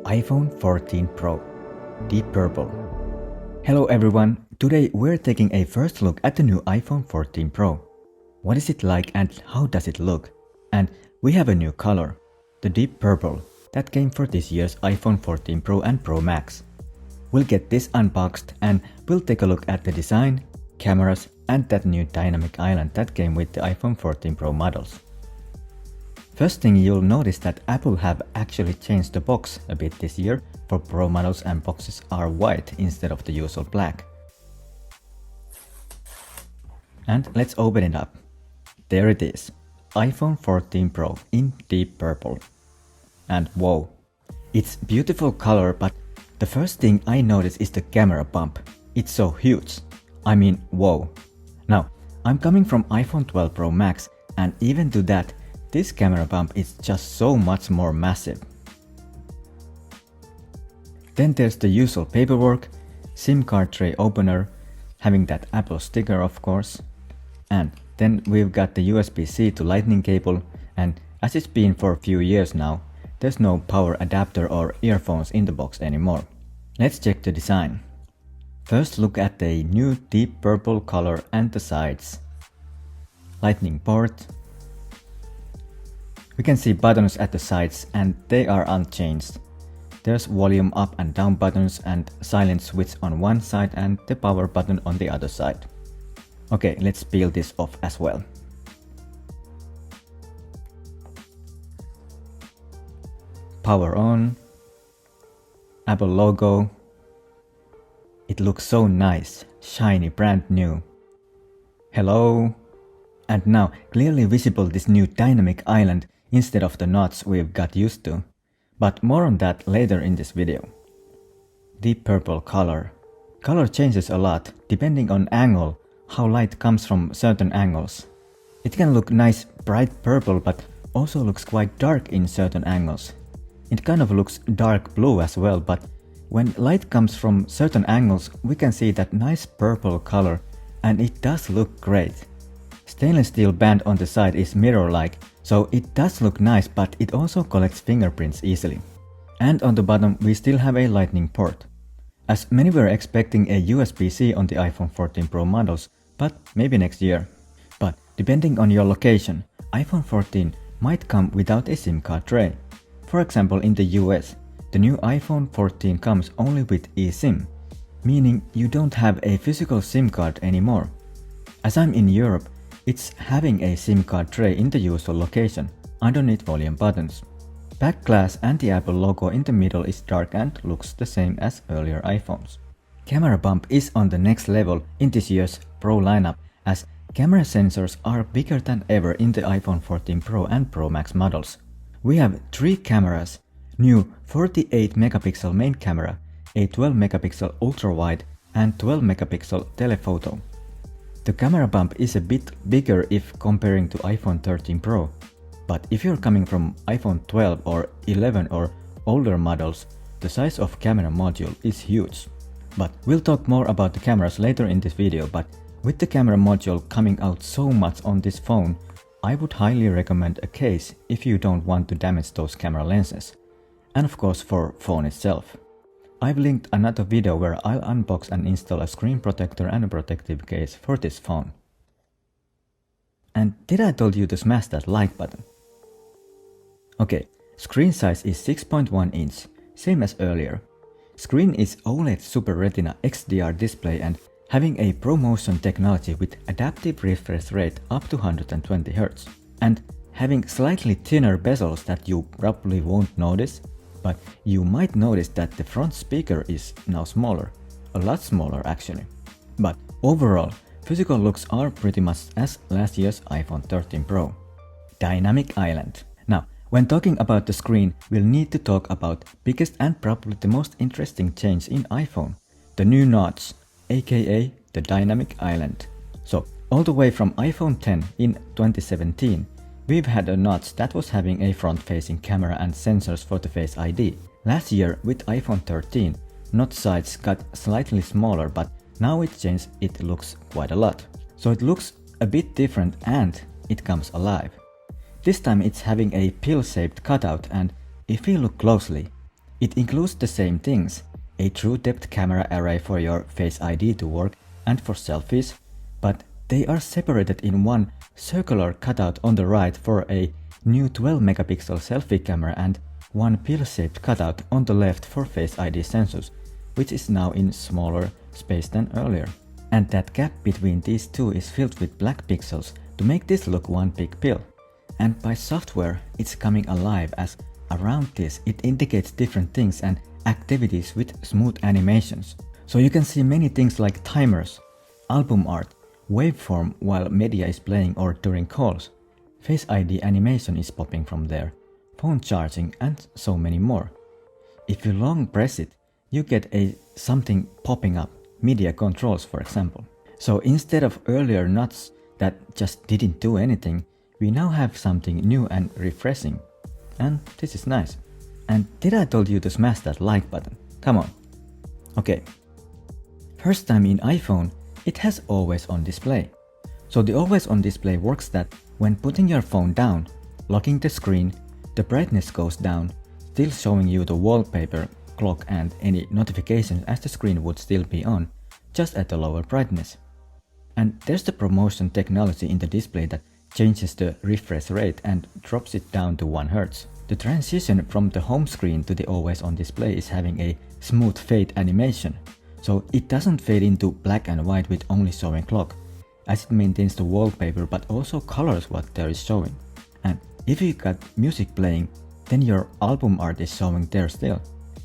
iPhone 14 Pro, Deep Purple. Hello everyone, today we're taking a first look at the new iPhone 14 Pro. What is it like and how does it look? And we have a new color, the Deep Purple, that came for this year's iPhone 14 Pro and Pro Max. We'll get this unboxed and we'll take a look at the design, cameras and that new dynamic island that came with the iPhone 14 Pro models. First thing you'll notice that Apple have actually changed the box a bit this year. For Pro models and boxes are white instead of the usual black. And let's open it up. There it is, iPhone 14 Pro in Deep Purple. And whoa, it's beautiful color, but the first thing I notice is the camera bump. It's so huge. I mean, whoa. Now, I'm coming from iPhone 12 Pro Max and even to that, this camera bump is just so much more massive. Then there's the usual paperwork, SIM card tray opener, having that Apple sticker of course. And then we've got the USB-C to lightning cable, and as it's been for a few years now, there's no power adapter or earphones in the box anymore. Let's check the design. First look at the new deep purple color and the sides. Lightning port. We can see buttons at the sides and they are unchanged. There's volume up and down buttons and silent switch on one side and the power button on the other side. Okay, let's peel this off as well. Power on. Apple logo. It looks so nice, shiny, brand new. Hello. And now clearly visible this new dynamic island instead of the knots we've got used to. But more on that later in this video. Deep purple color. Color changes a lot depending on angle, how light comes from certain angles. It can look nice bright purple but also looks quite dark in certain angles. It kind of looks dark blue as well, but when light comes from certain angles we can see that nice purple color and it does look great. Stainless steel band on the side is mirror-like, so it does look nice, but it also collects fingerprints easily. And on the bottom we still have a lightning port. As many were expecting a USB-C on the iPhone 14 Pro models, but maybe next year. But depending on your location, iPhone 14 might come without a SIM card tray. For example, in the US, the new iPhone 14 comes only with eSIM, meaning you don't have a physical SIM card anymore. As I'm in Europe, it's having a SIM card tray in the usual location, underneath volume buttons. Back glass and the Apple logo in the middle is dark and looks the same as earlier iPhones. Camera bump is on the next level in this year's Pro lineup, as camera sensors are bigger than ever in the iPhone 14 Pro and Pro Max models. We have 3 cameras, new 48 megapixel main camera, a 12 megapixel ultra-wide and 12 megapixel telephoto. The camera bump is a bit bigger if comparing to iPhone 13 Pro, but if you're coming from iPhone 12 or 11 or older models, the size of camera module is huge. But we'll talk more about the cameras later in this video, but with the camera module coming out so much on this phone, I would highly recommend a case if you don't want to damage those camera lenses. And of course for phone itself. I've linked another video where I'll unbox and install a screen protector and a protective case for this phone. And did I told you to smash that like button? Okay, screen size is 6.1 inch, same as earlier. Screen is OLED Super Retina XDR display and having a ProMotion technology with adaptive refresh rate up to 120 Hz. And having slightly thinner bezels that you probably won't notice, but you might notice that the front speaker is now smaller, a lot smaller actually. But overall, physical looks are pretty much as last year's iPhone 13 Pro. Dynamic island. Now, when talking about the screen, we'll need to talk about biggest and probably the most interesting change in iPhone, the new notch, aka the dynamic island. So, all the way from iPhone 10 in 2017, we've had a notch that was having a front-facing camera and sensors for the Face ID. Last year with iPhone 13, notch sides got slightly smaller, but now it changed, it looks quite a lot. So it looks a bit different and it comes alive. This time it's having a pill-shaped cutout, and if we look closely, It includes the same things, a true depth camera array for your Face ID to work and for selfies, but they are separated in one circular cutout on the right for a new 12 megapixel selfie camera and one pill-shaped cutout on the left for Face ID sensors, which is now in smaller space than earlier. And that gap between these two is filled with black pixels to make this look one big pill. And by software, it's coming alive as around this it indicates different things and activities with smooth animations. So you can see many things like timers, album art, waveform while media is playing or during calls. Face ID animation is popping from there, phone charging and so many more. If you long press it, you get something popping up, media controls for example. So instead of earlier nuts that just didn't do anything, we now have something new and refreshing. And this is nice. And did I told you to smash that like button? Come on. Okay. First time in iPhone, it has always on display. So the always on display works that when putting your phone down, locking the screen, the brightness goes down, still showing you the wallpaper, clock and any notifications as the screen would still be on, just at a lower brightness. And there's the promotion technology in the display that changes the refresh rate and drops it down to 1 Hz. The transition from the home screen to the always on display is having a smooth fade animation, so it doesn't fade into black and white with only showing clock, as it maintains the wallpaper but also colors what there is showing. And if you got music playing, then your album art is showing there still.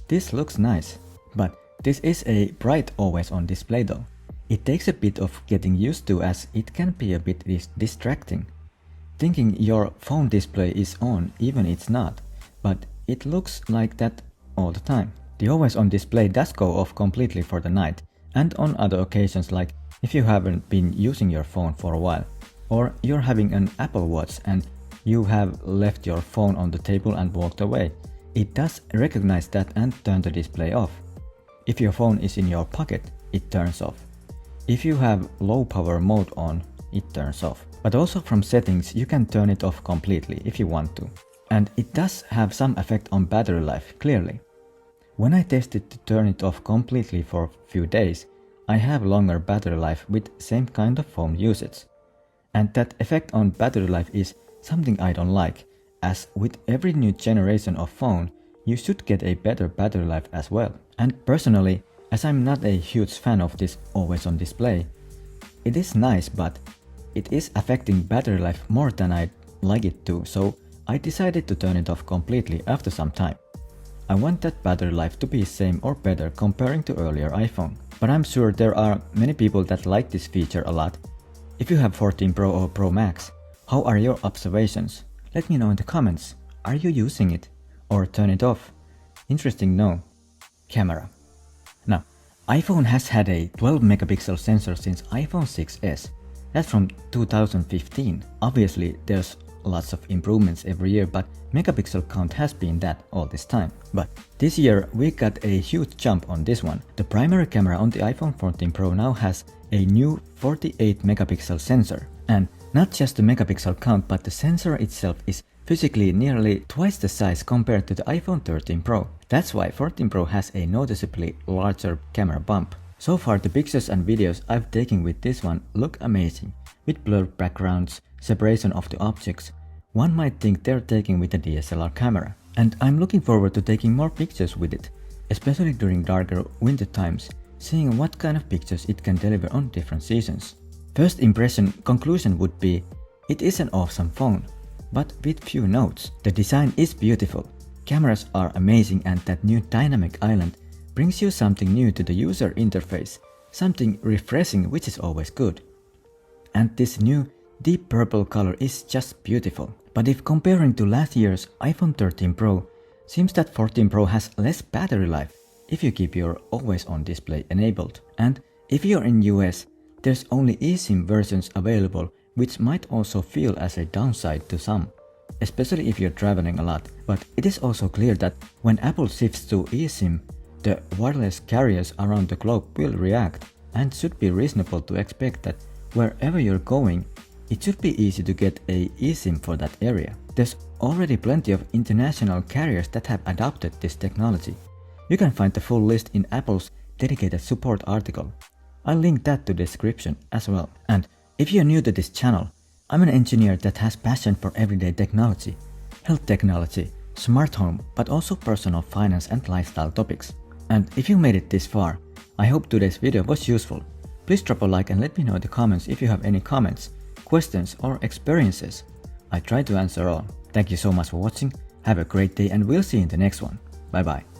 This looks nice, but this is a bright always on display though. It takes a bit of getting used to as it can be a bit distracting. Thinking your phone display is on even it's not, but it looks like that all the time. The always on display does go off completely for the night and on other occasions like if you haven't been using your phone for a while, or you're having an Apple Watch and you have left your phone on the table and walked away. It does recognize that and turn the display off. If your phone is in your pocket, it turns off. If you have low power mode on, it turns off. But also from settings you can turn it off completely if you want to. And it does have some effect on battery life, clearly. When I tested to turn it off completely for a few days, I have longer battery life with same kind of phone usage. And that effect on battery life is something I don't like, as with every new generation of phone, you should get a better battery life as well. And personally, as I'm not a huge fan of this always on display, it is nice but it is affecting battery life more than I'd like it to, so I decided to turn it off completely after some time. I want that battery life to be same or better comparing to earlier iPhone. But I'm sure there are many people that like this feature a lot. If you have 14 Pro or Pro Max, how are your observations? Let me know in the comments. Are you using it? Or turn it off? Interesting no. Camera. Now, iPhone has had a 12 megapixel sensor since iPhone 6s. That's from 2015. Obviously, there's lots of improvements every year, but megapixel count has been that all this time. But this year we got a huge jump on this one. The primary camera on the iPhone 14 Pro now has a new 48 megapixel sensor. And not just the megapixel count, but the sensor itself is physically nearly twice the size compared to the iPhone 13 Pro. That's why 14 Pro has a noticeably larger camera bump. So far the pictures and videos I've taken with this one look amazing, with blurred backgrounds, separation of the objects. One might think they're taking with a DSLR camera. And I'm looking forward to taking more pictures with it, especially during darker winter times, seeing what kind of pictures it can deliver on different seasons. First impression conclusion would be, it is an awesome phone, but with few notes. The design is beautiful, cameras are amazing, and that new dynamic island brings you something new to the user interface, something refreshing, which is always good. And this new deep purple color is just beautiful. But if comparing to last year's iPhone 13 Pro, seems that 14 Pro has less battery life if you keep your always on display enabled. And if you're in US, there's only eSIM versions available, which might also feel as a downside to some, especially if you're traveling a lot. But it is also clear that when Apple shifts to eSIM, the wireless carriers around the globe will react, and should be reasonable to expect that wherever you're going, it should be easy to get a eSIM for that area. There's already plenty of international carriers that have adopted this technology. You can find the full list in Apple's dedicated support article. I'll link that to the description as well. And if you're new to this channel, I'm an engineer that has passion for everyday technology, health technology, smart home, but also personal finance and lifestyle topics. And if you made it this far, I hope today's video was useful. Please drop a like and let me know in the comments if you have any comments, questions or experiences. I try to answer all. Thank you so much for watching, have a great day and we'll see you in the next one. Bye bye.